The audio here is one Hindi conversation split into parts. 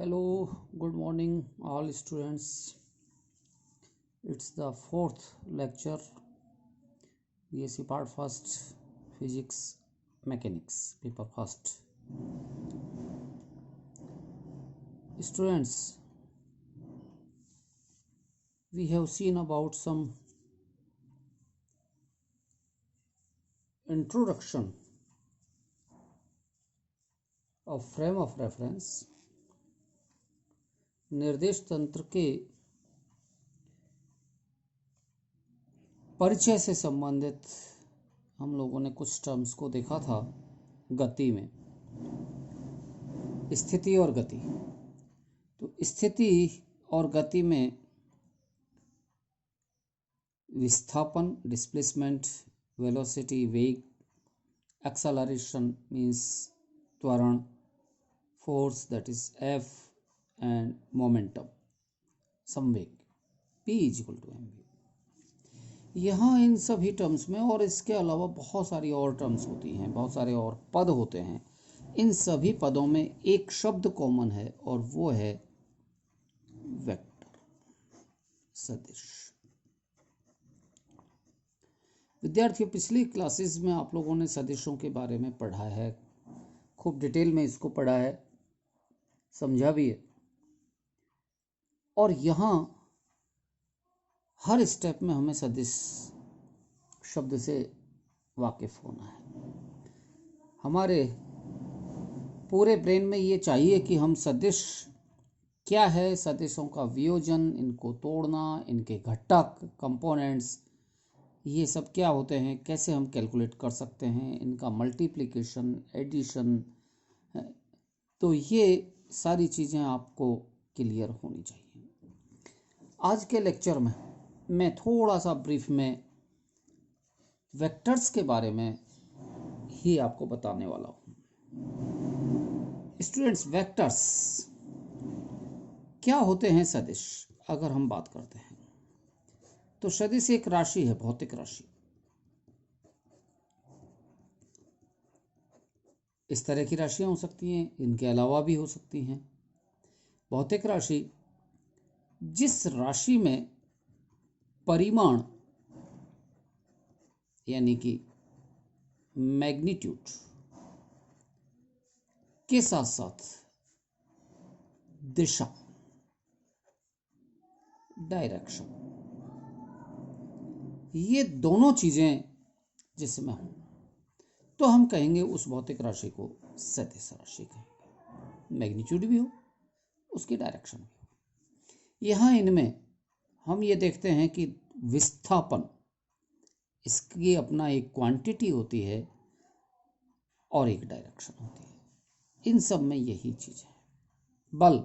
Hello, good morning, all students. It's the fourth lecture, BSc Part First, Physics Mechanics, Paper First. Students, we have seen about some introduction of frame of reference, निर्देश तंत्र के परिचय से संबंधित हम लोगों ने कुछ टर्म्स को देखा था गति में, स्थिति और गति। तो स्थिति और गति में विस्थापन, डिस्प्लेसमेंट, वेलोसिटी, वेग, एक्सेलरेशन मीन्स त्वरण, force that is F and momentum, संवेग P = mv। यहाँ इन सभी टर्म्स में और इसके अलावा बहुत सारी और टर्म्स होती हैं, बहुत सारे और पद होते हैं। इन सभी पदों में एक शब्द कॉमन है और वो है वेक्टर, सदिश। विद्यार्थियों, पिछली क्लासेस में आप लोगों ने सदिशों के बारे में पढ़ा है, खूब डिटेल में इसको पढ़ा है, समझा भी है। और यहाँ हर स्टेप में हमें सदिश शब्द से वाकिफ होना है। हमारे पूरे ब्रेन में ये चाहिए कि हम सदिश क्या है, सदिशों का वियोजन, इनको तोड़ना, इनके घटक, कंपोनेंट्स, ये सब क्या होते हैं, कैसे हम कैलकुलेट कर सकते हैं, इनका मल्टीप्लिकेशन, एडिशन, तो ये सारी चीज़ें आपको क्लियर होनी चाहिए। आज के लेक्चर में मैं थोड़ा सा ब्रीफ में वेक्टर्स के बारे में ही आपको बताने वाला हूँ। स्टूडेंट्स, वेक्टर्स क्या होते हैं? सदिश अगर हम बात करते हैं तो सदिश एक राशि है, भौतिक राशि। इस तरह की राशियां हो सकती हैं, इनके अलावा भी हो सकती हैं। भौतिक राशि जिस राशि में परिमाण यानी कि मैग्नीट्यूड के साथ साथ दिशा, डायरेक्शन, ये दोनों चीजें जिसमें हो तो हम कहेंगे उस भौतिक राशि को सदिश राशि कहेंगे। मैग्नीट्यूड भी हो, उसकी डायरेक्शन भी हो। यहाँ इनमें हम ये देखते हैं कि विस्थापन, इसकी अपना एक क्वांटिटी होती है और एक डायरेक्शन होती है। इन सब में यही चीज है। बल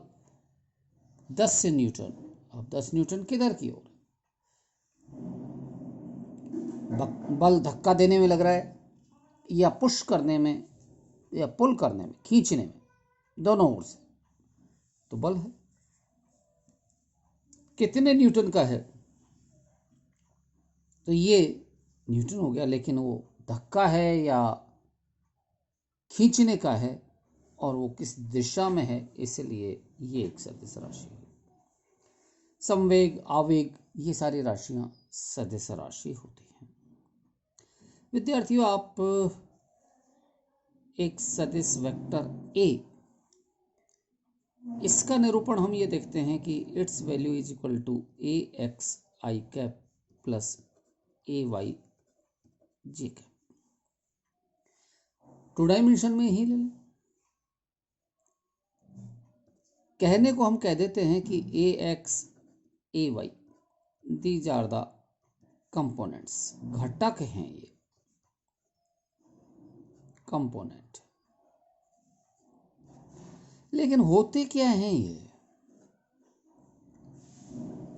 10 से न्यूटन, अब 10 न्यूटन किधर की ओर? बल धक्का देने में लग रहा है या पुश करने में या पुल करने में, खींचने में, दोनों ओर से, तो बल है। कितने न्यूटन का है? तो ये न्यूटन हो गया, लेकिन वो धक्का है या खींचने का है और वो किस दिशा में है, इसलिए ये एक सदिश राशि है। संवेग, आवेग, ये सारी राशियां सदिश राशि होती हैं। विद्यार्थियों, आप एक सदिश वेक्टर ए, इसका निरूपण हम ये देखते हैं कि its value is equal to a x I cap plus a Y J cap. 2 dimension में ही ले लें। कहने को हम कह देते हैं कि A X A Y these are the components, घटक हैं ये, कंपोनेंट। लेकिन होते क्या हैं ये?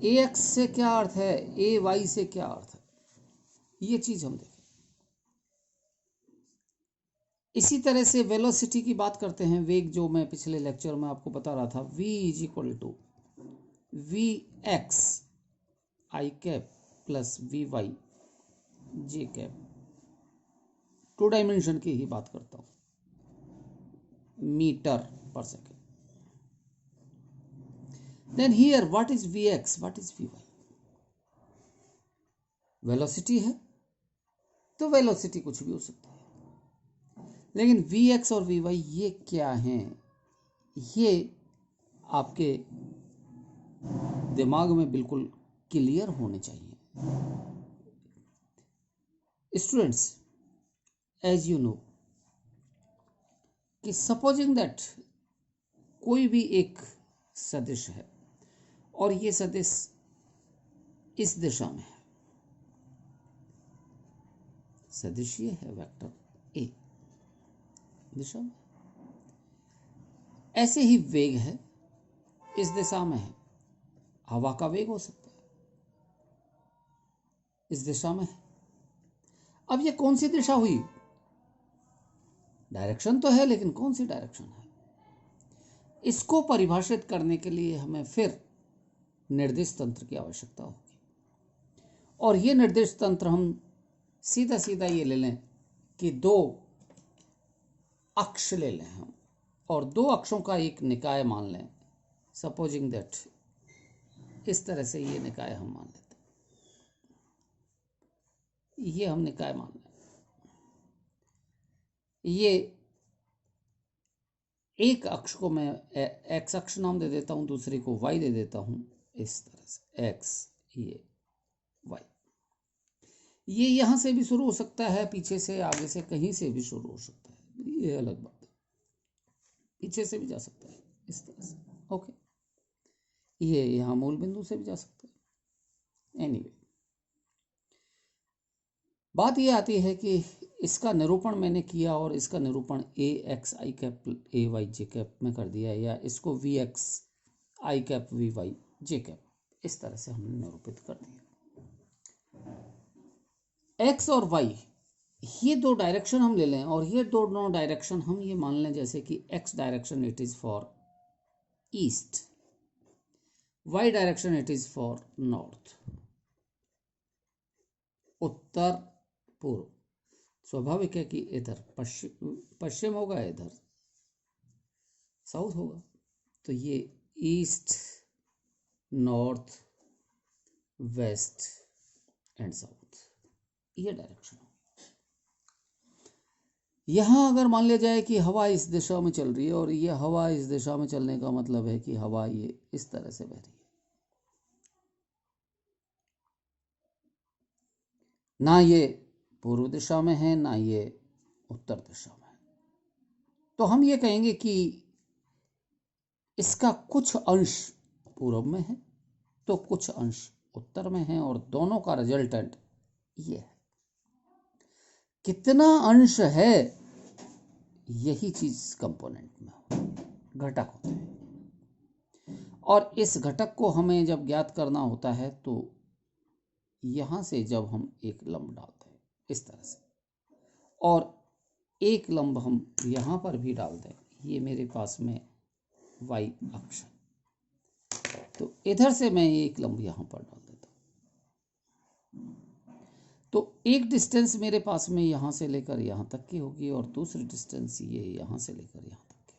ए एक्स से क्या अर्थ है, ए वाई से क्या अर्थ है, ये चीज हम देखें। इसी तरह से वेलोसिटी की बात करते हैं, वेग, जो मैं पिछले लेक्चर में आपको बता रहा था, v is equal to v x I cap plus v Y J cap. 2 dimension की ही बात करता हूं, metre per second. Then here what is v x, what is v y? Velocity है तो वेलोसिटी कुछ भी हो सकता है, लेकिन वी एक्स और वी वाई ये क्या हैं, ये आपके दिमाग में बिल्कुल क्लियर होने चाहिए। स्टूडेंट्स, एज यू नो कि सपोजिंग दैट कोई भी एक सदिश है और ये सदिश इस दिशा में है, सदिश ये है वेक्टर ए दिशा में, ऐसे ही वेग है इस दिशा में है, हवा का वेग हो सकता है इस दिशा में है। अब ये कौन सी दिशा हुई? डायरेक्शन तो है, लेकिन कौन सी डायरेक्शन है? इसको परिभाषित करने के लिए हमें फिर निर्देश तंत्र की आवश्यकता होगी, और ये निर्देश तंत्र हम सीधा सीधा ये ले लें कि दो अक्ष ले लें हम, और दो अक्षों का एक निकाय मान लें। सपोजिंग दैट इस तरह से ये निकाय हम मान लेते हैं, ये हम निकाय मान लें। ये एक अक्ष को मैं एक्स अक्ष नाम दे देता हूं, दूसरे को वाई दे देता हूं, इस तरह से एक्स, ये वाई। ये यहां से भी शुरू हो सकता है, पीछे से, आगे से, कहीं से भी शुरू हो सकता है, ये अलग बात है। पीछे से भी जा सकता है इस तरह से, ओके। ये यहां मूल बिंदु से भी जा सकता है। एनीवे, बात ये आती है कि इसका निरूपण मैंने किया और इसका निरूपण A x I cap A Y J cap में कर दिया, या इसको वी एक्स आई कैप वी वाई जे कैप, इस तरह से हमने निरूपित कर दिया। एक्स और वाई ये दो डायरेक्शन हम ले लें, और ये दोनों डायरेक्शन हम ये मान लें जैसे कि X direction it is for east, Y direction it is for north, उत्तर पूर्व। स्वाभाविक है कि इधर पश्चिम होगा, इधर साउथ होगा, तो ये east, north, west and south, ये डायरेक्शन हो। यहां अगर मान लिया जाए कि हवा इस दिशा में चल रही है, और ये हवा इस दिशा में चलने का मतलब है कि हवा ये इस तरह से बह रही है, ना ये पूर्व दिशा में है, ना ये उत्तर दिशा में है, तो हम ये कहेंगे कि इसका कुछ अंश पूर्व में है तो कुछ अंश उत्तर में है, और दोनों का रिजल्टेंट ये है। कितना अंश है, यही चीज कंपोनेंट में घटक होते हैं, और इस घटक को हमें जब ज्ञात करना होता है तो यहां से जब हम एक लंब डालते हैं इस तरह से, और एक लंब हम यहां पर भी डाल दें, ये मेरे पास में वाई अक्ष है, तो इधर से मैं एक लंब यहां पर डाल देता हूं, तो एक डिस्टेंस मेरे पास में यहां से लेकर यहां तक की होगी, और दूसरी डिस्टेंस ये यहां से लेकर यहां तक की।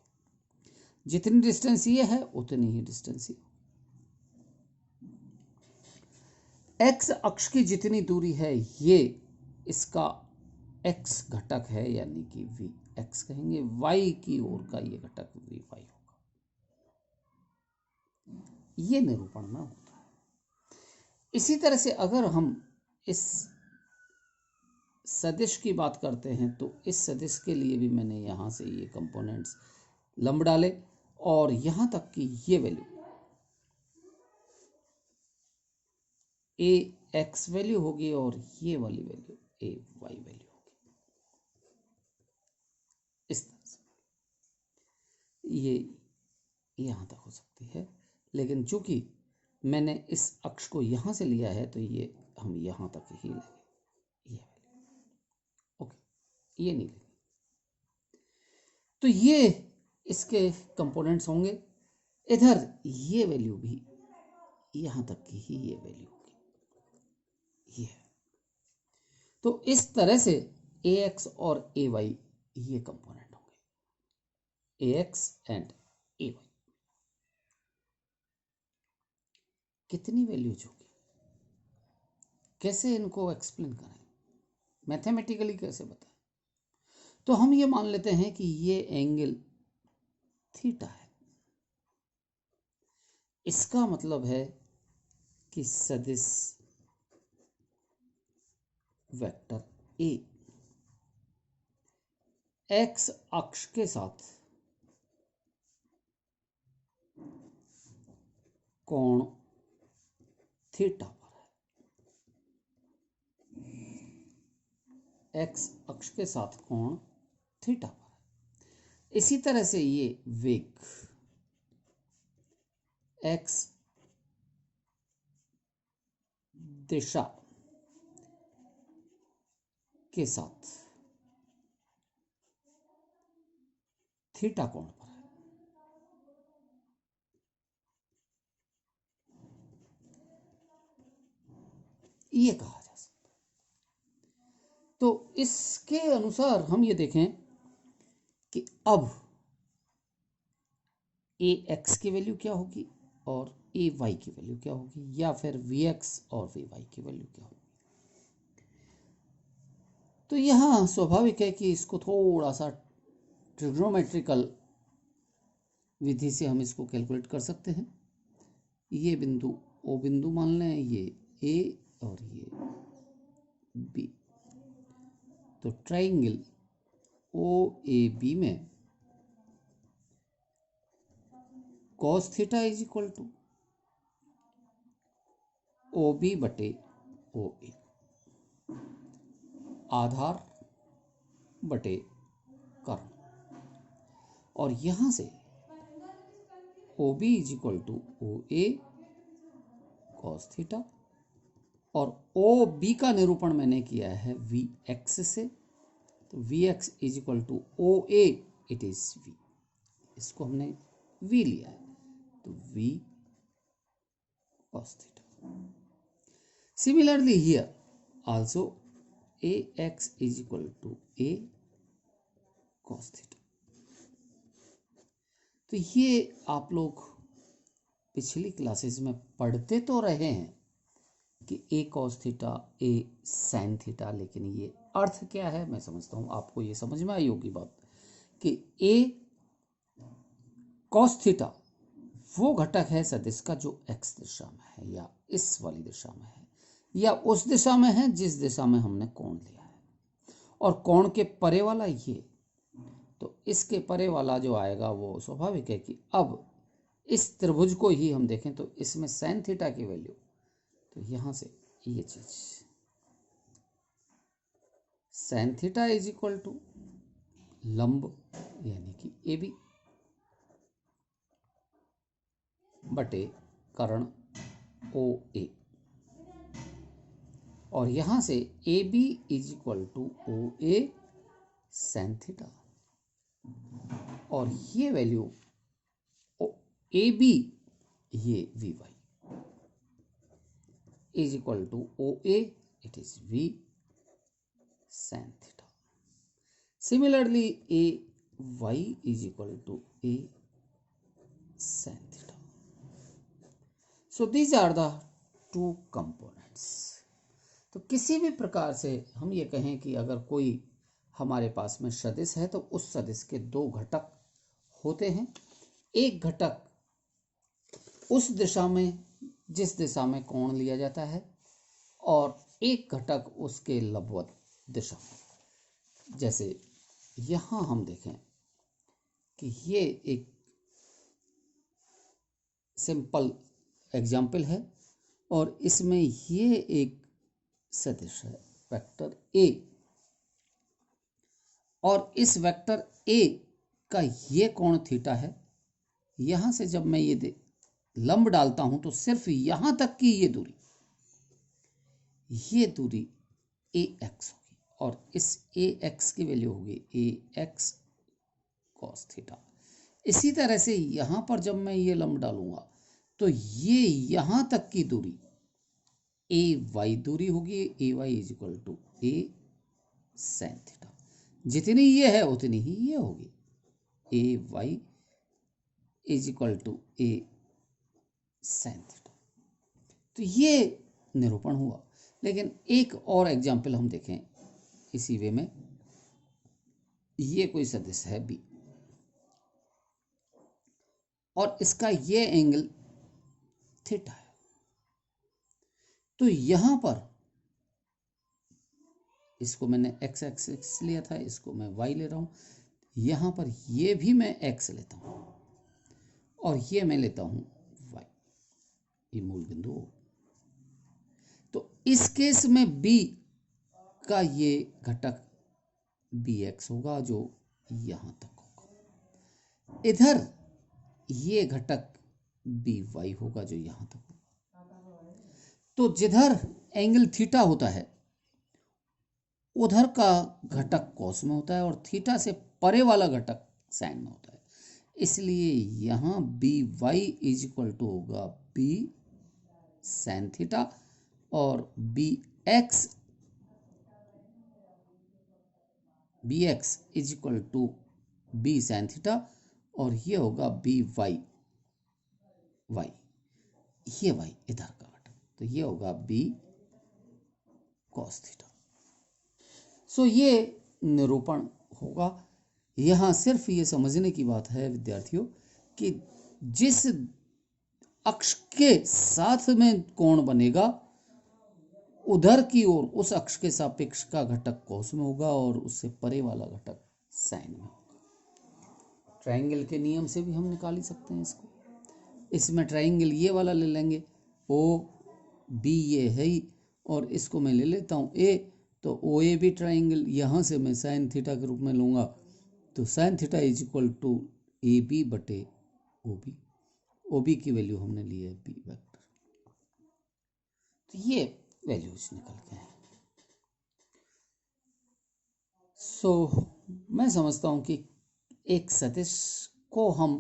जितनी डिस्टेंस ये है उतनी ही डिस्टेंस ये। एक्स अक्ष की जितनी दूरी है ये इसका एक्स घटक है, यानी कि वी एक्स कहेंगे, वाई की ओर का ये घटक वी वाई होगा। ये निरूपण में होता है। इसी तरह से अगर हम इस सदिश की बात करते हैं तो इस सदिश के लिए भी मैंने यहां से ये कंपोनेंट्स लंब डाले, और यहां तक कि ये वैल्यू ए एक्स वैल्यू होगी और ये वाली वैल्यू ए वाई वैल्यू होगी, इस तरह से ये यहां तक हो सकती है। लेकिन चूंकि मैंने इस अक्ष को यहां से लिया है तो ये हम यहां तक ही लेंगे, ये वैल्यू, ओके, ये नहीं लेंगे। तो ये इसके कंपोनेंट्स होंगे। इधर ये वैल्यू भी यहां तक की ही ये वैल्यू होगी, ये है। तो इस तरह से ए एक्स और ए वाई ये कंपोनेंट होंगे, ए एक्स एंड ए वाई। कितनी वैल्यूज होगी, कैसे इनको एक्सप्लेन करें, मैथमेटिकली कैसे बताएं। तो हम ये मान लेते हैं कि ये एंगल थीटा है। इसका मतलब है कि सदिश वेक्टर ए एक्स अक्ष के साथ कोण थीटा पर है, एक्स अक्ष के साथ कोण थीटा पर है। इसी तरह से ये वेग एक्स दिशा के साथ थीटा कोण पर है। ये कहा जा सकता है। तो इसके अनुसार हम ये देखें कि अब ए एक्स की वैल्यू क्या होगी और ए वाई की वैल्यू क्या होगी, या फिर वी एक्स और वी वाई की वैल्यू क्या होगी। तो यहाँ स्वाभाविक है कि इसको थोड़ा सा ट्रिग्नोमेट्रिकल विधि से हम इसको कैलकुलेट कर सकते हैं। ये बिंदु ओ बिंदु मान लें, ये ए और ये बी। तो ट्राइंगल ओ ए बी में cos theta is equal to O B बटे ओ ए, आधार बटे कर्ण। और यहां से O B is equal to O A cos theta, और ओ बी का निरूपण मैंने किया है वी एक्स से। तो v x is equal to O A, it is v, इसको हमने वी लिया है, तो v cos theta. Similarly here also ax is equal to a cos theta. तो ये आप लोग पिछली क्लासेस में पढ़ते तो रहे हैं कि ए कॉस थीटा ए साइन थीटा, लेकिन ये अर्थ क्या है मैं समझता हूँ आपको ये समझ में आई होगी बात कि ए कॉस थीटा वो घटक है सदिश का जो एक्स दिशा में है या इस वाली दिशा में है या उस दिशा में है जिस दिशा में हमने कोण लिया है, और कोण के परे वाला ये, तो इसके परे वाला जो आएगा वो स्वाभाविक है कि अब इस त्रिभुज को ही हम देखें तो इसमें साइन थीटा की वैल्यू, तो यहां से ये चीज sine theta is equal to लंब यानी कि ए बी बटे कर्ण ओ ए, और यहां से A B is equal to O A sine theta, और ये वैल्यू ए बी ये v y is equal to O A, it is v sine theta. Similarly, a y is equal to a sin theta. So these are the two components. तो किसी भी प्रकार से हम ये कहें कि अगर कोई हमारे पास में सदिश है तो उस सदिश के दो घटक होते हैं। एक घटक उस दिशा में जिस दिशा में कोण लिया जाता है, और एक घटक उसके लंबवत दिशा में। जैसे यहाँ हम देखें कि ये एक सिंपल एग्जाम्पल है और इसमें ये एक सदिश है वेक्टर ए, और इस वेक्टर ए का ये कोण थीटा है। यहां से जब मैं ये लंब डालता हूं तो सिर्फ यहां तक की ये दूरी ए एक्स होगी, और इस ए एक्स की वैल्यू होगी ए एक्स कॉस थीटा। इसी तरह से यहां पर जब मैं ये लंब डालूंगा तो ये यहां तक की दूरी ए वाई दूरी होगी, A Y is equal to A sine theta. जितनी ये है उतनी ही ये होगी, A Y is equal to A sine theta. तो ये निरूपण हुआ। लेकिन एक और एग्जाम्पल हम देखें इसी वे में। ये कोई सदिश है बी और इसका ये एंगल थीटा है। तो यहां पर इसको मैंने एक्स एक्सिस लिया था, इसको मैं वाई ले रहा हूं। यहां पर ये भी मैं एक्स लेता हूं और ये मैं लेता हूं वाई, ये मूल बिंदु हो। तो इस केस में बी का ये घटक बी एक्स होगा जो यहां तक होगा। इधर ये घटक बी वाई होगा जो यहां तक होगा। तो जिधर एंगल थीटा होता है उधर का घटक कॉस में होता है और थीटा से परे वाला घटक साइन में होता है। इसलिए यहां b y is equal to होगा बी साइन थीटा और b x is equal to b sine theta और ये होगा बी वाई वाई, ये वाई इधर का घटक, तो ये होगा बी कॉस थीटा। सो ये निरूपण होगा। यहाँ सिर्फ ये समझने की बात है विद्यार्थियों कि जिस अक्ष के साथ में कोण बनेगा उधर की ओर उस अक्ष के सापेक्ष का घटक कॉस में होगा और उससे परे वाला घटक साइन में होगा। ट्रायंगल के नियम से भी हम निकाल ही सकते हैं इसको। इसमें ट्रायंगल ये वाला ले लेंगे, ओ बी ये है ही, और इसको मैं ले लेता हूँ ए, तो ओ ए बी ट्राइंगल यहाँ से मैं साइन थीटा के रूप में लूँगा। तो sine theta is equal to A B बटे ओ बी की वैल्यू हमने ली है बी वेक्टर। तो ये वैल्यूज निकल के हैं। सो मैं समझता हूँ कि एक सदिश को हम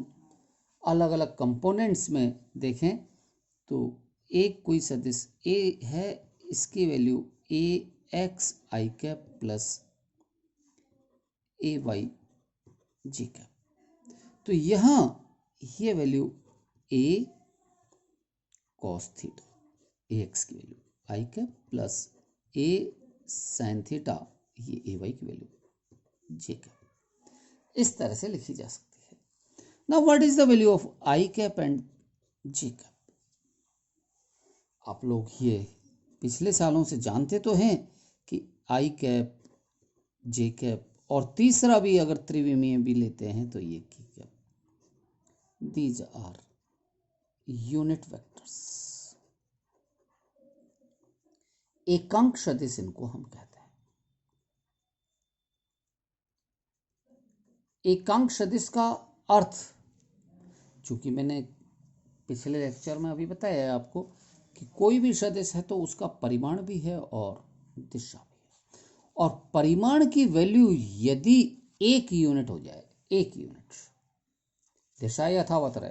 अलग अलग कंपोनेंट्स में देखें तो एक कोई सदिश ए है, इसकी value A x I cap plus a Y ji cap. तो यहाँ ये वैल्यू ए कॉस थीटा, ए एक्स की value I cap plus A sine theta, ये ए वाई की वैल्यू जे कैप, इस तरह से लिखी जा सकती है। Now what is the value of I cap and J cap? आप लोग ये पिछले सालों से जानते तो हैं कि आई कैप, जे कैप और तीसरा भी अगर त्रिविमीय भी लेते हैं तो ये की cap, these are unit vectors. एकांक सदिश इनको हम कहते हैं। एकांक सदिश का अर्थ, चूंकि मैंने पिछले लेक्चर में अभी बताया है आपको कि कोई भी सदिश है तो उसका परिमाण भी है और दिशा भी है, और परिमाण की वैल्यू यदि एक यूनिट हो जाए, एक यूनिट, दिशा यथावत रहे,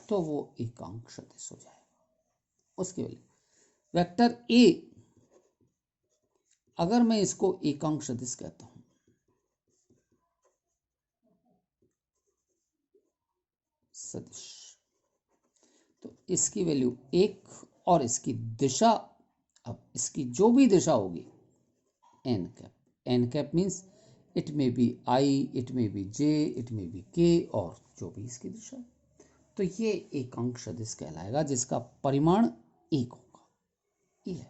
तो वो एकांक सदिश हो जाएगा। उसकी वैल्यू वेक्टर ए, अगर मैं इसको एकांक सदिश कहता हूं, सदिश, तो इसकी वैल्यू एक और इसकी दिशा, अब इसकी जो भी दिशा होगी N cap, N cap means it में बी आई, इट में बी जे, इट में बी के, और जो भी इसकी दिशा, तो ये एकांक सदिश कहलाएगा जिसका परिमाण एक होगा। ये है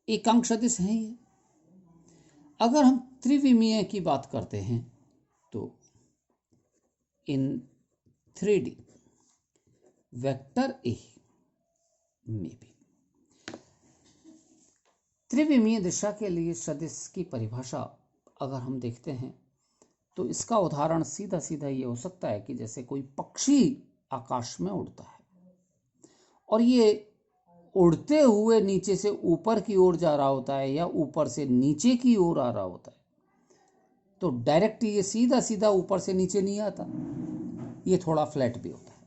एकांक सदिश है ये। अगर हम त्रिविमीय की बात करते हैं तो इन 3D वेक्टर ए में भी त्रिविमीय दिशा के लिए सदिश की परिभाषा अगर हम देखते हैं तो इसका उदाहरण सीधा सीधा ये हो सकता है कि जैसे कोई पक्षी आकाश में उड़ता है और ये उड़ते हुए नीचे से ऊपर की ओर जा रहा होता है या ऊपर से नीचे की ओर आ रहा होता है, तो डायरेक्ट ये सीधा सीधा ऊपर से नीचे नहीं आता, ये थोड़ा फ्लैट भी होता है।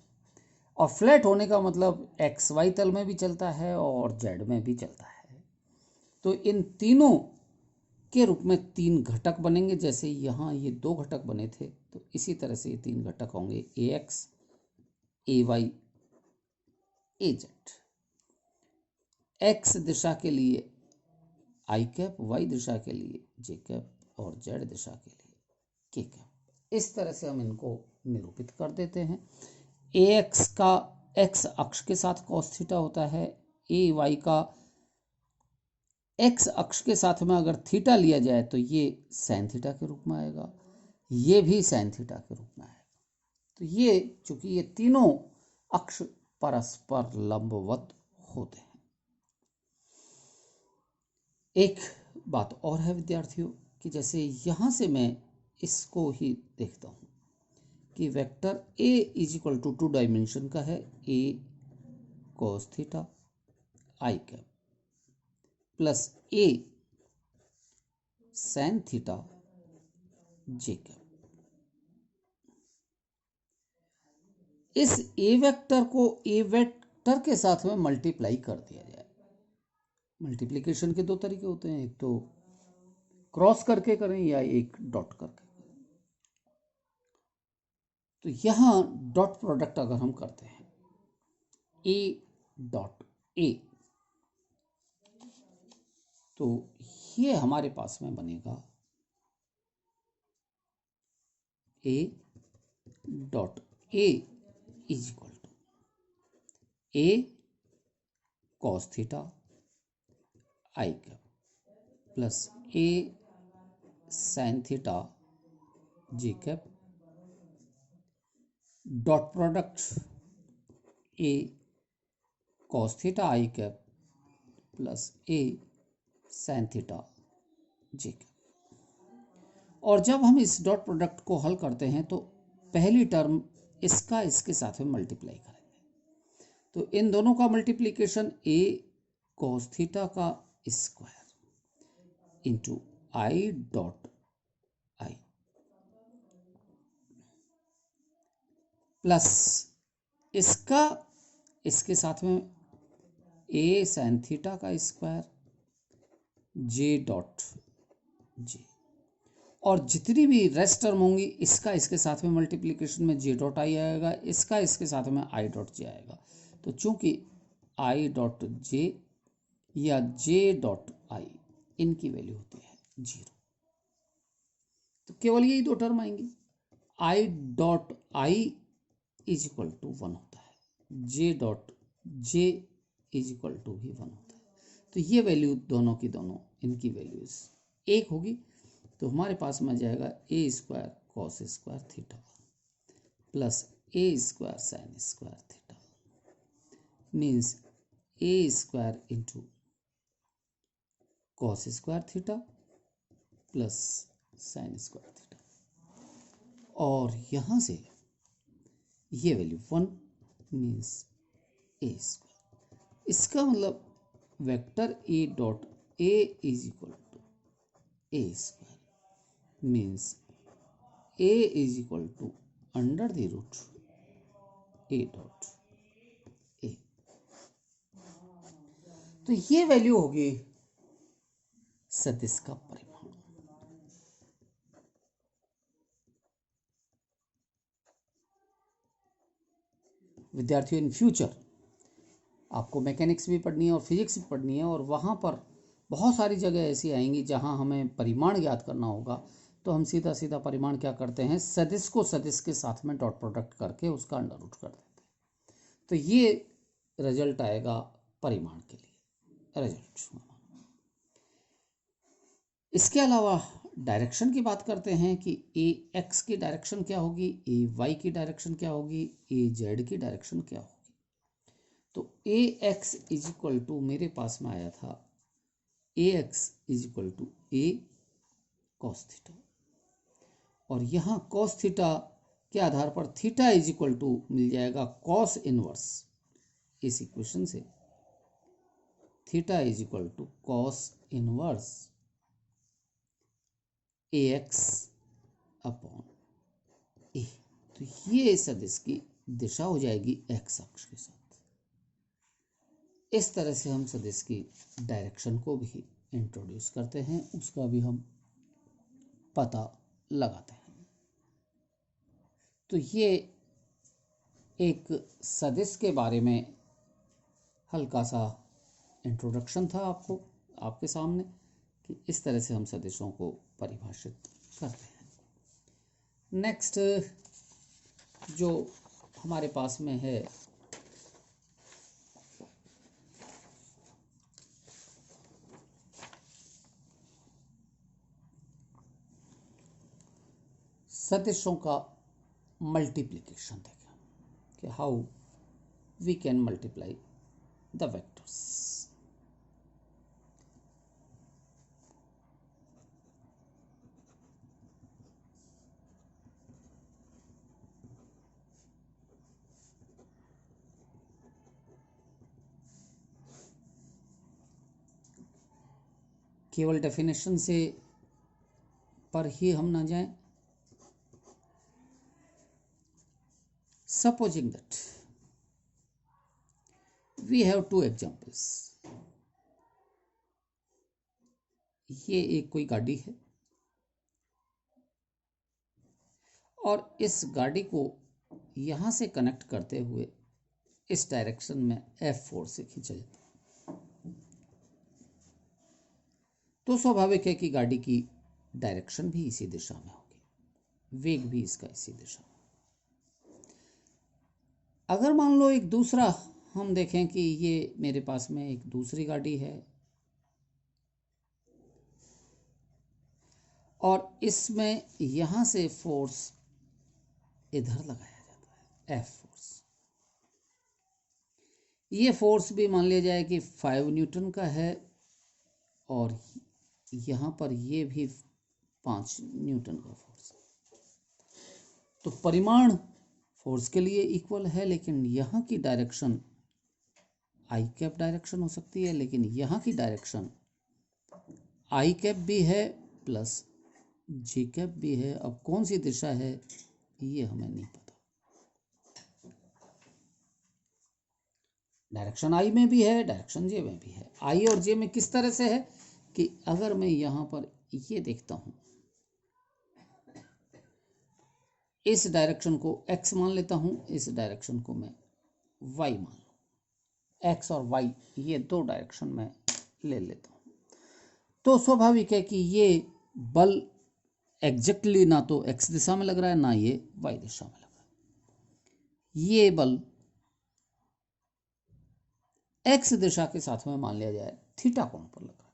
और फ्लैट होने का मतलब एक्स वाई तल में भी चलता है और जेड में भी चलता है। तो इन तीनों के रूप में तीन घटक बनेंगे। जैसे यहाँ ये दो घटक बने थे तो इसी तरह से ये तीन घटक होंगे, ए X, A Y, A Z. X दिशा के लिए आई कैप, वाई दिशा के लिए जे कैप और जेड दिशा के लिए के कैप। इस तरह से हम इनको निरूपित कर देते हैं। ए एक्स का एक्स अक्ष के साथ कॉस थीटा होता है, ए वाई का एक्स अक्ष के साथ में अगर थीटा लिया जाए तो ये साइन थीटा के रूप में आएगा, ये भी साइन थीटा के रूप में आएगा। तो ये चूंकि ये तीनों अक्ष परस्पर लंबवत होते हैं। एक बात और है विद्यार्थियों कि जैसे यहां से मैं इसको ही देखता हूं कि vector A is equal to 2 dimension का है, A cos theta I cap plus A sine theta J cap. इस ए वेक्टर को ए वेक्टर के साथ में मल्टीप्लाई कर दिया जाए। मल्टीप्लिकेशन के दो तरीके होते हैं, एक तो क्रॉस करके करें या एक डॉट करके करें। तो यहां डॉट प्रोडक्ट अगर हम करते हैं ए डॉट ए, तो ये हमारे पास में बनेगा A dot A is equal to A cos theta I cap plus A sine theta J cap dot product A cos theta I cap plus A sine theta J cap. और जब हम इस डॉट प्रोडक्ट को हल करते हैं तो पहली टर्म इसका इसके साथ में मल्टीप्लाई करेंगे, तो इन दोनों का मल्टीप्लिकेशन ए कॉस थीटा का square into I dot I plus इसका इसके साथ में ए साइन थीटा का स्क्वायर जे डॉट जे, और जितनी भी रेस्ट टर्म होंगी इसका इसके साथ में मल्टीप्लिकेशन में जे डॉट आई आएगा, इसका इसके साथ में आई डॉट जे आएगा। तो चूंकि आई डॉट जे या जे डॉट आई इनकी वैल्यू होती है 0, तो केवल यही दो टर्म आएंगी। I dot I is equal to 1 होता है, J dot J is equal to भी 1 होता है। तो ये वैल्यू दोनों की दोनों इनकी वैल्यूज 1 होगी। तो हमारे पास में जाएगा A square cos square theta plus A square sine square theta means A square into cos square theta plus sine square theta, और यहां से ये वैल्यू 1 मीन्स ए स्क्वायर। इसका मतलब vector A dot A is equal to A square means a is equal to under the root a dot a। तो ये वैल्यू होगी सदिश का परिमाण। विद्यार्थियों, इन फ्यूचर आपको मैकेनिक्स भी पढ़नी है और फिजिक्स भी पढ़नी है, और वहां पर बहुत सारी जगह ऐसी आएंगी जहां हमें परिमाण ज्ञात करना होगा। तो हम सीधा सीधा परिमाण क्या करते हैं, सदिश को सदिश के साथ में डॉट प्रोडक्ट करके उसका अंडर रूट कर देते हैं। तो ये रिजल्ट आएगा परिमाण के लिए रिजल्ट। इसके अलावा डायरेक्शन की बात करते हैं कि ए एक्स की डायरेक्शन क्या होगी, ए वाई की डायरेक्शन क्या होगी, ए जेड की डायरेक्शन क्या होगी। तो A X is equal to मेरे पास में आया था A X is equal to A cos theta, और यहाँ कॉस थीटा के आधार पर थीटा इज इक्वल टू मिल जाएगा कॉस इनवर्स। इस इक्वेशन से theta is equal to cos inverse A X upon A. तो ये सदिश की दिशा हो जाएगी एक्स अक्ष के साथ। इस तरह से हम सदिश की डायरेक्शन को भी इंट्रोड्यूस करते हैं, उसका भी हम पता लगाते हैं। तो ये एक सदिश के बारे में हल्का सा इंट्रोडक्शन था आपके सामने कि इस तरह से हम सदिशों को परिभाषित करते हैं। नेक्स्ट जो हमारे पास में है सदिशों का मल्टीप्लिकेशन देखें कि how we can multiply the vectors. केवल डेफिनेशन से पर ही हम ना जाएं। Supposing that we have two examples, ये एक कोई गाड़ी है और इस गाड़ी को यहां से कनेक्ट करते हुए इस डायरेक्शन में F4 से खींचा जाता है, तो स्वाभाविक है कि गाड़ी की डायरेक्शन भी इसी दिशा में होगी, वेग भी इसका इसी दिशा में। अगर मान लो एक दूसरा हम देखें कि ये मेरे पास में एक दूसरी गाड़ी है और इसमें यहां से फोर्स इधर लगाया जाता है, F फोर्स। ये फोर्स भी मान लिया जाए कि 5 न्यूटन का है और यहां पर ये भी 5 न्यूटन का फोर्स है। तो परिमाण फोर्स के लिए इक्वल है, लेकिन यहाँ की डायरेक्शन आई कैप डायरेक्शन हो सकती है, लेकिन यहाँ की डायरेक्शन आई कैप भी है प्लस जे कैप भी है। अब कौन सी दिशा है ये हमें नहीं पता। डायरेक्शन आई में भी है, डायरेक्शन जे में भी है। आई और जे में किस तरह से है कि अगर मैं यहाँ पर ये देखता हूँ, इस डायरेक्शन को x मान लेता हूं, इस डायरेक्शन को मैं y मान लूं। x और y ये दो डायरेक्शन में ले लेता हूं, तो स्वाभाविक है कि ये बल एग्जैक्टली ना तो x दिशा में लग रहा है ना ये y दिशा में लग रहा है। ये बल x दिशा के साथ में मान लिया जाए थीटा कोण पर लग रहा है।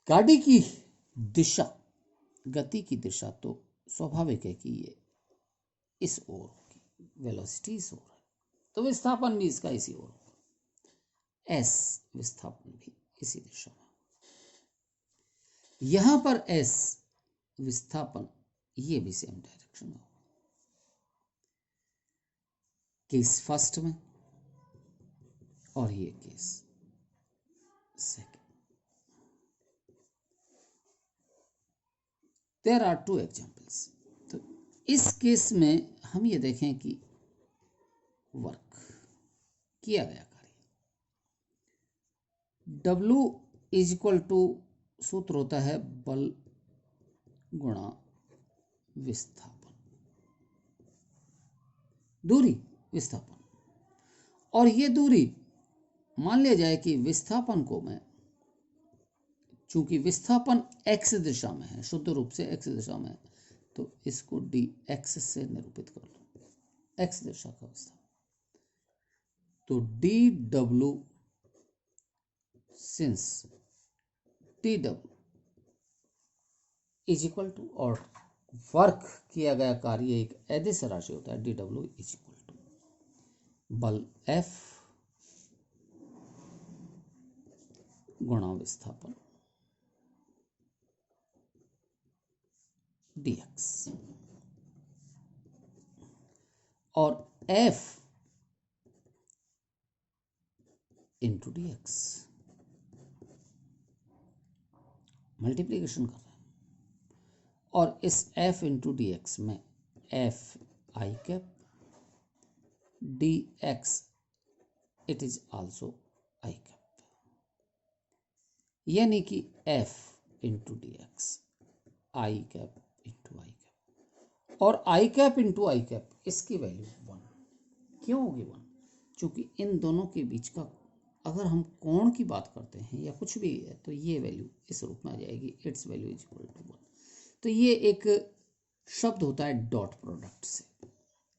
गाड़ी की दिशा, गति की दिशा तो स्वाभाविक है कि ये इस ओर होगी, वेलोसिटी इस ओर है, तो विस्थापन भी इसका इसी ओर होगा। s विस्थापन भी इसी दिशा में। यहां पर s विस्थापन ये भी सेम डायरेक्शन में होगा। केस फर्स्ट में और ये case second. There are two examples. तो इस केस में हम ये देखें कि वर्क किया गया कार्य W इज इक्वल टू, सूत्र होता है बल गुणा विस्थापन, दूरी विस्थापन। और ये दूरी मान लिया जाए कि विस्थापन को मैं, चूंकि विस्थापन x दिशा में है, शुद्ध रूप से x दिशा में है, तो इसको dx से निरूपित कर लो, x दिशा का विस्थापन। तो dw, since dw is equal to, और वर्क किया गया कार्य एक अदिश राशि होता है, dw इज इक्वल टू बल F गुणा विस्थापन dx, और F इंटू dx, मल्टीप्लीकेशन कर रहे हैं। और इस F इंटू dx में F I cap, dx it is also I cap, यानी कि F into dx I cap into I cap, और आई कैप इंटू आई कैप इसकी वैल्यू 1। क्यों होगी 1? क्योंकि इन दोनों के बीच का अगर हम कोण की बात करते हैं या कुछ भी है तो ये वैल्यू इस रूप में आ जाएगी, it's value is equal to 1। तो ये एक शब्द होता है डॉट प्रोडक्ट से,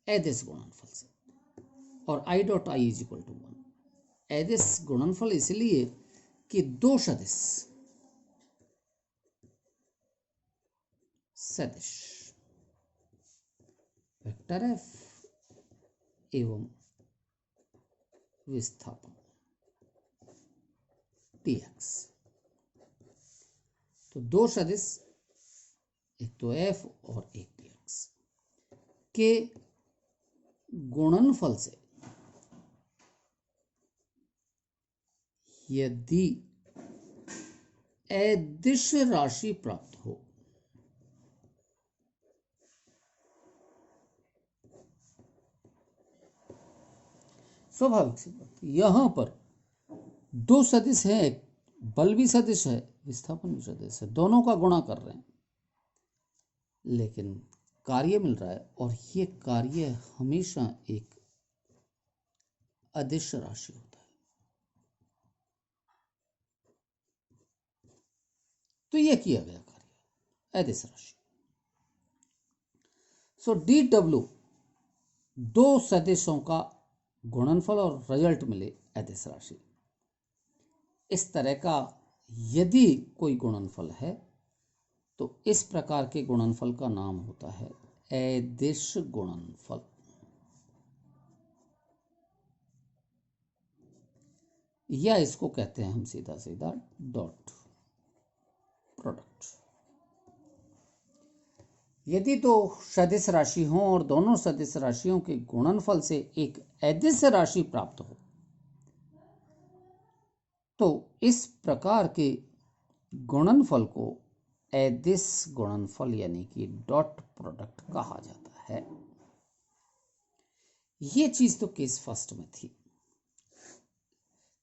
अदिश गुणनफल से, और I dot I is equal to 1। अदिश गुणनफल इसलिए कि दो सदिश वेक्टर एफ एवं विस्थापन dx, तो दो सदिश, एक तो f और एक dx के गुणनफल से यदि अदिश राशि प्राप्त हो स्वाभाविक सी बात, यहां पर दो सदिश है, बल भी सदिश है, विस्थापन भी सदिश है, दोनों का गुणा कर रहे हैं, लेकिन कार्य मिल रहा है और ये कार्य हमेशा एक अदिश राशि होता है। तो ये किया गया कार्य अदिश राशि। सो डी डब्ल्यू दो सदिशों का गुणनफल और रिजल्ट मिले अदिश राशि। इस तरह का यदि कोई गुणनफल है तो इस प्रकार के गुणनफल का नाम होता है अदिश गुणनफल, या इसको कहते हैं हम सीधा सीधा डॉट प्रोडक्ट। यदि दो सदिश राशि हों और दोनों सदिश राशियों के गुणनफल से एक अदिश राशि प्राप्त हो तो इस प्रकार के गुणनफल को अदिश गुणनफल यानी कि डॉट प्रोडक्ट कहा जाता है। ये चीज तो केस फर्स्ट में थी,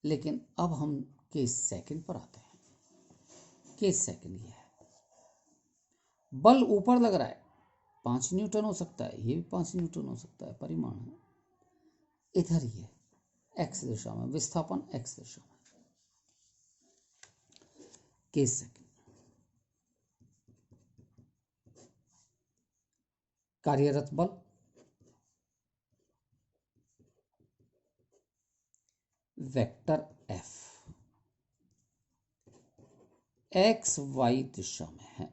लेकिन अब हम केस सेकंड पर आते हैं। केस सेकंड ये है, बल ऊपर लग रहा है, 5 न्यूटन हो सकता है, ये भी 5 न्यूटन हो सकता है, परिमाण है। इधर ये एक्स दिशा में, विस्थापन एक्स दिशा में। केस सेकंड, कार्यरत बल वेक्टर एफ एक्स वाई दिशा में है।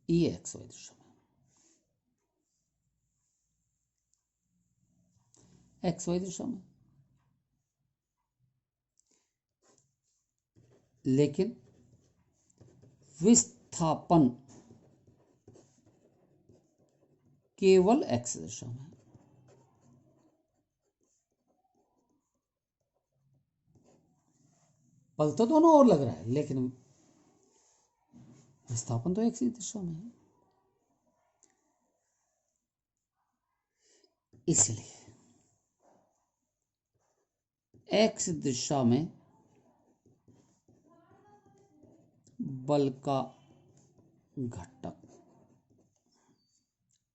ई एक्स वाई दिशा में, एक्स वाई दिशा में, लेकिन विस्थापन केवल एक्स दिशा में। बल तो दोनों ओर लग रहा है, लेकिन विस्थापन तो एक्स ही दिशा में है। इसलिए एक्स दिशा में बल का घटक,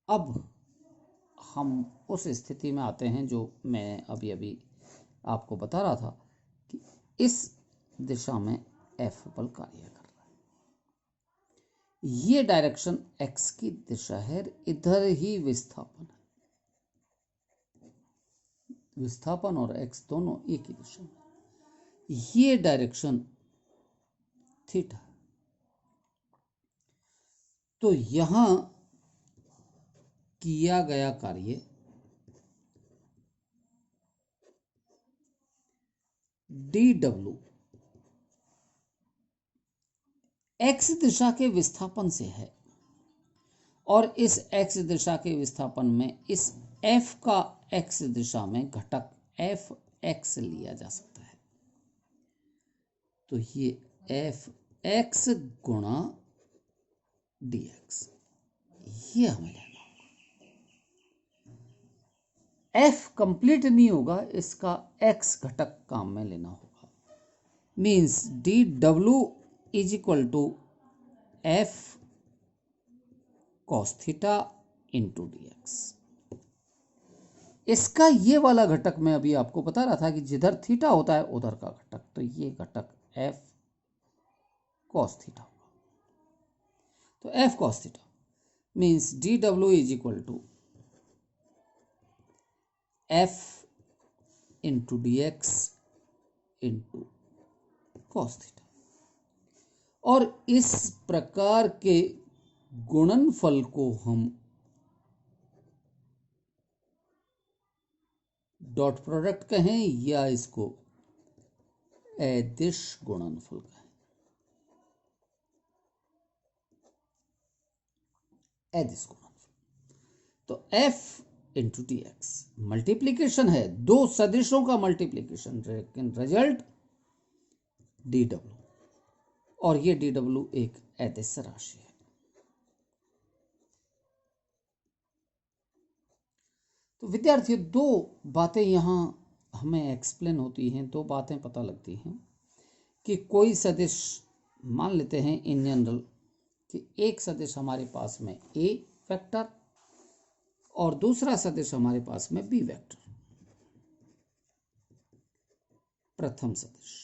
अब हम उस स्थिति में आते हैं जो मैं अभी अभी आपको बता रहा था कि इस दिशा में एफ बल कार्य कर रहा है। ये डायरेक्शन एक्स की दिशा है, इधर ही विस्थापन है। विस्थापन और एक्स दोनों एक ही दिशा में, ये डायरेक्शन थीटा। तो यहां किया गया कार्य डी डब्ल्यू एक्स दिशा के विस्थापन से है, और इस एक्स दिशा के विस्थापन में इस एफ का एक्स दिशा में घटक एफ एक्स लिया जा सकता है। तो ये एफ एक्स गुणा डी एक्स, ये हमें लेना होगा। एफ कंप्लीट नहीं होगा, इसका एक्स घटक काम में लेना होगा। Means D W is equal to F cos theta into D X. इसका ये वाला घटक मैं अभी आपको बता रहा था कि जिधर थीटा होता है उधर का घटक, तो ये घटक एफ कॉस थीटा होगा। तो F cos theta means D W is equal to F into D X into cos theta. और इस प्रकार के गुणनफल को हम डॉट प्रोडक्ट कहें या इसको अदिश गुणनफल कहें। अदिश गुणनफल तो f into D x multiplication है, दो सदिशों का मल्टीप्लीकेशन, लेकिन रिजल्ट डी डब्ल्यू, और ये डी डब्ल्यू एक अदिश राशि है। तो विद्यार्थियों, दो बातें यहाँ हमें एक्सप्लेन होती हैं, दो बातें पता लगती हैं कि कोई सदिश, मान लेते हैं इन जनरल कि एक सदिश हमारे पास में ए वेक्टर और दूसरा सदिश हमारे पास में बी वेक्टर। प्रथम सदिश,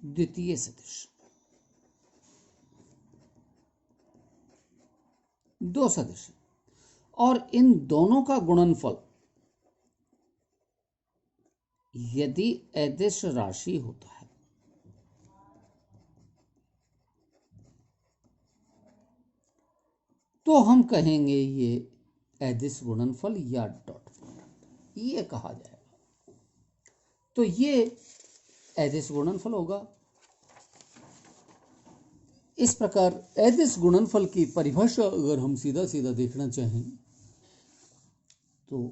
द्वितीय सदिश, दो सदिश, और इन दोनों का गुणनफल यदि अदिश राशि होता है तो हम कहेंगे ये अदिश गुणनफल या डॉट प्रोडक्ट, ये कहा जाएगा। तो ये अदिश गुणनफल होगा। इस प्रकार अदिश गुणनफल की परिभाषा अगर हम सीधा सीधा देखना चाहें तो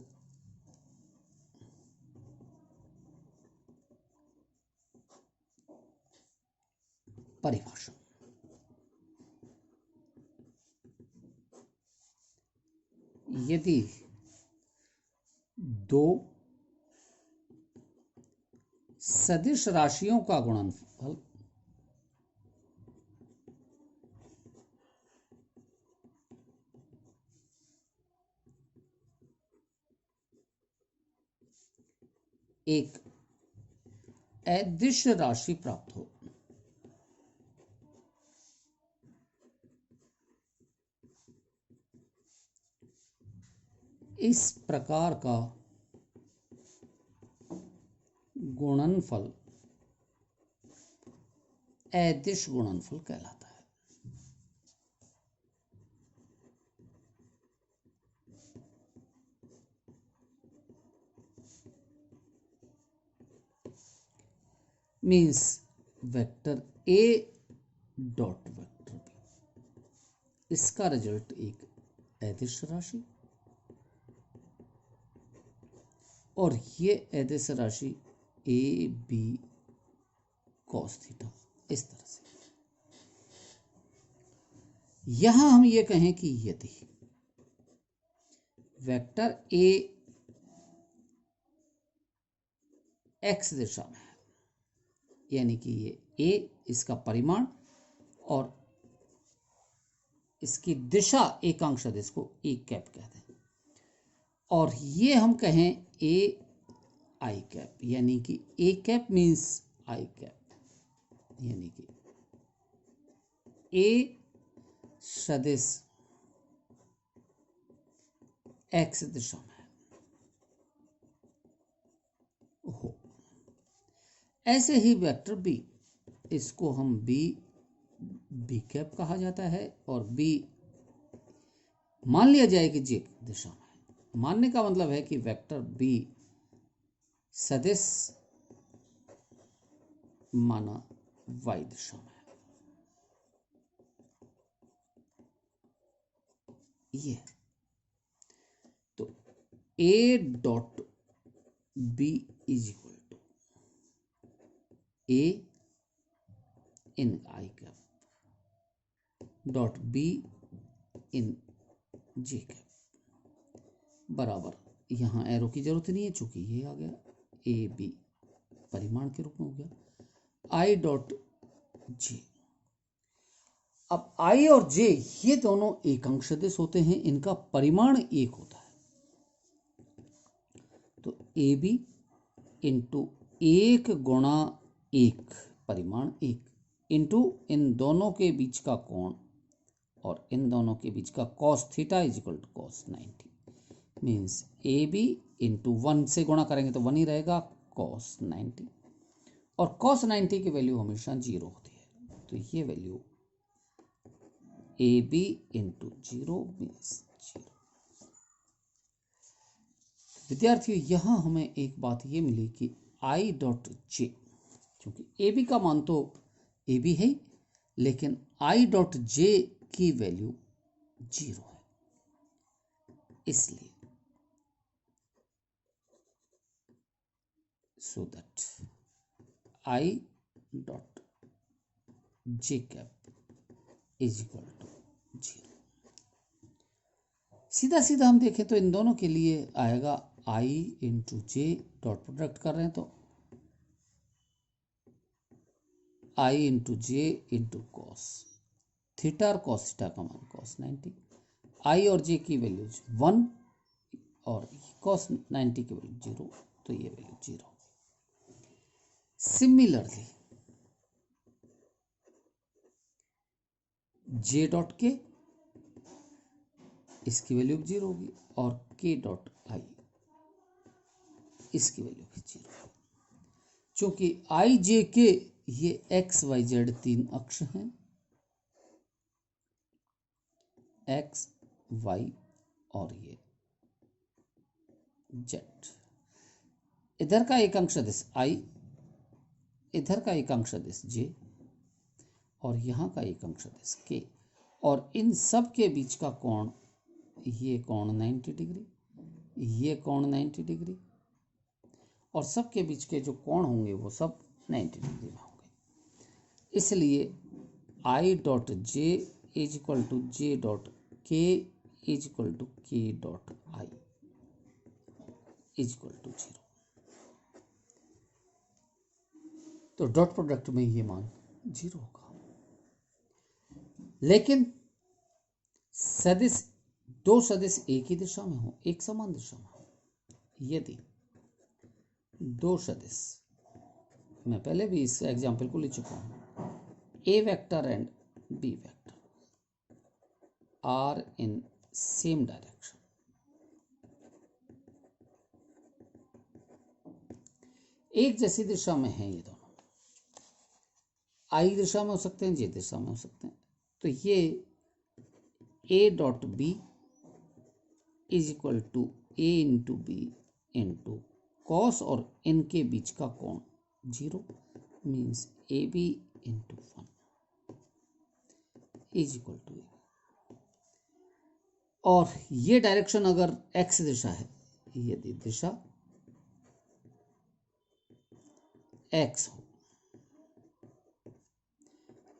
परिभाषा, यदि दो सदिश राशियों का गुणनफल एक अदिश राशि प्राप्त हो, इस प्रकार का गुणनफल अदिश गुणनफल कहलाता है। Means vector A dot vector B, इसका रिजल्ट एक अदिश राशि, और ये अदिश राशि ए बी कॉस थीटा। इस तरह से यहां हम ये कहें कि यदि वेक्टर ए एक्स दिशा में है, यानी कि ये ए इसका परिमाण और इसकी दिशा एकांक सदिश को ए कैप कहते हैं, और ये हम कहें ए आई कैप, यानी कि A cap means I cap, यानी कि ए सदिश एक्स दिशा में हो। ऐसे ही वेक्टर बी, इसको हम बी कैप कहा जाता है, और बी मान लिया जाए कि जे दिशा में है। मानने का मतलब है कि वेक्टर बी सदिश माना वाई दिशा में है। ये तो A dot B is equal to A in I cap dot B in J cap बराबर यहाँ एरो की जरूरत नहीं है चूंकि ये आ गया ए बी परिमाण के रूप में हो गया आई डॉट जे। अब आई और जे ये दोनों एकांक सदिश होते हैं, इनका परिमाण एक होता है, तो ए बी इंटू एक गुणा एक परिमाण एक इंटू इन दोनों के बीच का कोण और इन दोनों के बीच का cos theta is equal to cos 90 means A B into 1 से गुणा करेंगे तो 1 ही रहेगा कॉस 90 और कॉस 90 की वैल्यू हमेशा 0 होती है, तो ये value A B into 0 means 0। विद्यार्थियों यहाँ हमें एक बात ये मिली कि आई डॉट जे, क्योंकि ए बी का मान तो ए बी है लेकिन आई डॉट जे की वैल्यू 0 है, इसलिए so that I dot j cap is equal to 0। सीधा सीधा हम देखें तो इन दोनों के लिए आएगा I into J, dot product कर रहे हैं तो I into J into cos theta और कॉस थीटा का मान कॉस 90, I और जे की वैल्यू 1 और कॉस 90 की वैल्यू 0, तो ये वैल्यू 0। सिमिलरली जे डॉट के इसकी वैल्यू 0 होगी और के डॉट आई इसकी वैल्यू भी 0 होगी। चूंकि आई जे के ये एक्स वाई जेड तीन अक्ष हैं, एक्स वाई और ये जेड। इधर का एकांक सदिश आई, इधर का एकांक सदिश जे और यहाँ का एकांक सदिश के, और इन सब के बीच का कोण, ये कोण 90 डिग्री, ये कोण 90 डिग्री और सब के बीच के जो कोण होंगे वो सब 90 डिग्री में होंगे। इसलिए I dot J is equal to J dot K is equal to K dot I is equal to 0। तो डॉट प्रोडक्ट में ये मान 0 होगा। लेकिन सदिश दो सदिश एक ही दिशा में हो, एक समान दिशा में हो, यदि दो सदिश, मैं पहले भी इस एग्जाम्पल को ले चुका हूं, A vector and B vector are in same direction, एक जैसी दिशा में है ये दोनों, आई दिशा में हो सकते हैं, जे दिशा में हो सकते हैं, तो ये A dot B is equal to A into B into cos और इनके बीच का कोण 0 means A B into 1 is equal to, और ये डायरेक्शन अगर एक्स दिशा है, यदि दिशा एक्स हो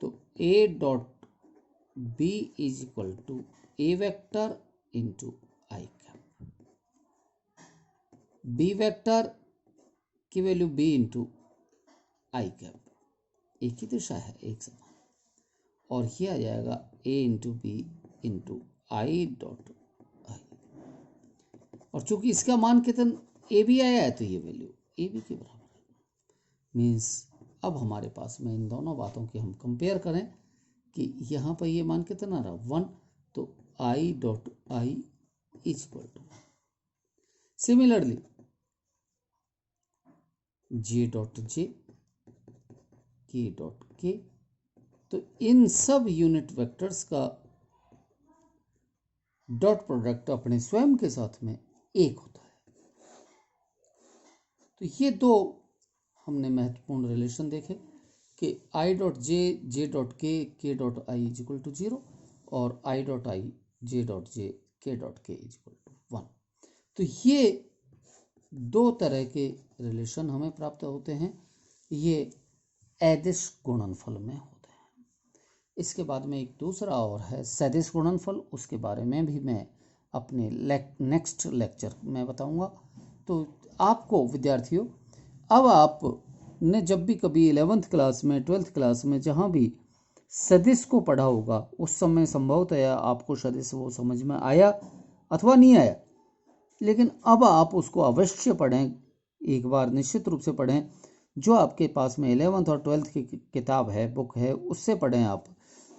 तो A dot B is equal to A vector into I cap, B vector की value B into I cap, एक ही दिशा है एक समान, और ये आ जाएगा A into B into I dot I, और चूंकि इसका मान कितना ए बी आया है तो ये वैल्यू ए बी के बराबर है। मीन्स अब हमारे पास में इन दोनों बातों की हम कंपेयर करें कि यहाँ पर ये मान कितना रहा 1, तो I dot I is equal to, similarly J dot J, K dot K, तो इन सब यूनिट वेक्टर्स का डॉट प्रोडक्ट अपने स्वयं के साथ में एक होता है। तो ये दो हमने महत्वपूर्ण रिलेशन देखे कि I dot J, J dot K dot I is equal to 0 और I dot I, J dot J, K dot K is equal to 1। तो ये दो तरह के रिलेशन हमें प्राप्त होते हैं, ये अदिश गुणनफल में होते हैं। इसके बाद में एक दूसरा और है सदिश गुणनफल, उसके बारे में भी मैं अपने नेक्स्ट लेक्चर में बताऊंगा। तो आपको विद्यार्थियों, अब आपने जब भी कभी 11th क्लास में 12th क्लास में जहाँ भी सदिश को पढ़ा होगा उस समय संभवतः आपको सदिश वो समझ में आया अथवा नहीं आया, लेकिन अब आप उसको अवश्य पढ़ें, एक बार निश्चित रूप से पढ़ें। जो आपके पास में 11th और 12th की किताब है, बुक है, उससे पढ़ें आप,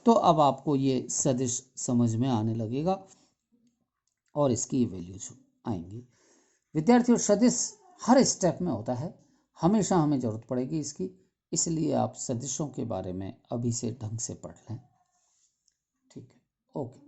तो अब आपको ये सदिश समझ में आने लगेगा और इसकी वैल्यूज आएंगी। विद्यार्थियों, सदिश हर स्टेप में होता है, हमेशा हमें ज़रूरत पड़ेगी इसकी, इसलिए आप सदिशों के बारे में अभी से ढंग से पढ़ लें। ठीक है, ओके।